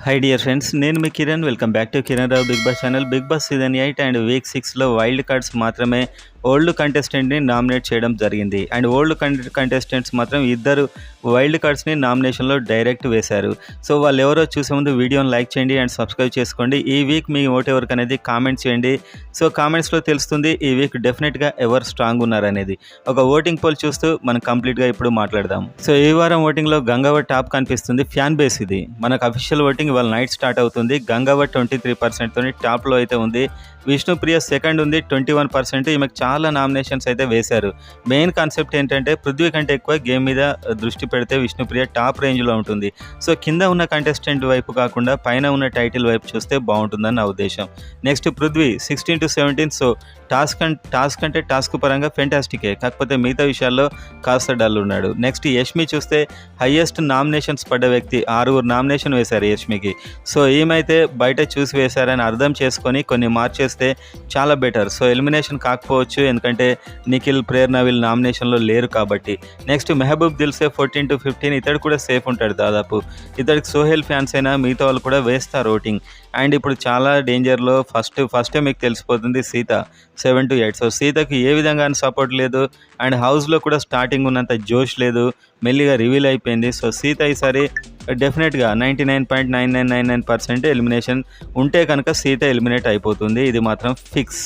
High dear friends, నేను మీ Kiran. Welcome back to Kiran Rao Bigg Boss channel. Bigg Boss season 8 and week 6లో wild cards మాత్రమే old కంటెస్టెంట్ని nominate చేయడం జరిగింది. అండ్ ఓల్డ్ కంటెస్టెంట్స్ మాత్రం ఇద్దరు వైల్డ్ కార్డ్స్ని నామినేషన్లో డైరెక్ట్ వేశారు. సో వాళ్ళు ఎవరో చూసే ముందు వీడియోని లైక్ చేయండి అండ్ సబ్స్క్రైబ్ చేసుకోండి. ఈ వీక్ మీ ఓటు ఎవరికి అనేది కామెంట్ చేయండి. సో కామెంట్స్లో తెలుస్తుంది ఈ వీక్ డెఫినెట్గా ఎవరు స్ట్రాంగ్ ఉన్నారనేది. ఒక ఓటింగ్ పోల్ చూస్తూ మనం కంప్లీట్గా ఇప్పుడు మాట్లాడదాం. సో ఈ వారం ఓటింగ్లో గంగవ్వ టాప్ కనిపిస్తుంది. ఫ్యాన్ బేస్ ఇది. మనకు అఫీషియల్ ఓటింగ్ ఇవాళ నైట్ స్టార్ట్ అవుతుంది. గంగవ్వ 23% తోని టాప్లో అయితే ఉంది. విష్ణుప్రియ సెకండ్ ఉంది 21%. ఈమెకు చాలా నామినేషన్స్ అయితే వేశారు. మెయిన్ కాన్సెప్ట్ ఏంటంటే పృథ్వీ కంటే ఎక్కువ గేమ్ మీద దృష్టి పెడితే విష్ణుప్రియ టాప్ రేంజ్లో ఉంటుంది. సో కింద ఉన్న కంటెస్టెంట్ వైపు కాకుండా పైన ఉన్న టైటిల్ వైపు చూస్తే బాగుంటుందని నా ఉద్దేశం. Next Prithvi 16 to 17. So task అంటే టాస్క్ పరంగా ఫెంటాస్టికే, కాకపోతే మిగతా విషయాల్లో కాస్త డల్ ఉన్నాడు. నెక్స్ట్ యష్మి చూస్తే హయ్యెస్ట్ నామినేషన్స్ పడ్డ వ్యక్తి. 6 నామినేషన్ వేశారు యష్మికి. సో ఈమైతే బయట చూసి వేశారని అర్థం చేసుకొని కొన్ని మార్చేస్తే చాలా బెటర్. సో ఎలిమినేషన్ కాకపోవచ్చు, ఎందుకంటే నిఖిల్, ప్రేరణ వీళ్ళు నామినేషన్లో లేరు కాబట్టి. Next Mehaboob Dilse 14 to 15. ఇతడు కూడా సేఫ్ ఉంటాడు దాదాపు. ఇతడికి సోహెల్ ఫ్యాన్స్ అయినా మిగతా వాళ్ళు కూడా వేస్తారు ఓటింగ్. అండ్ ఇప్పుడు చాలా డేంజర్లో ఫస్టే మీకు తెలిసిపోతుంది సీత 7 to 8. సో సీతకు ఏ విధంగా సపోర్ట్ లేదు అండ్ హౌస్లో కూడా స్టార్టింగ్ ఉన్నంత జోష్ లేదు, మెల్లిగా రివీల్ అయిపోయింది. సో సీత ఈసారి డెఫినెట్గా 99.9999% ఎలిమినేషన్ ఉంటే కనుక సీత ఎలిమినేట్ అయిపోతుంది. ఇది మాత్రం ఫిక్స్.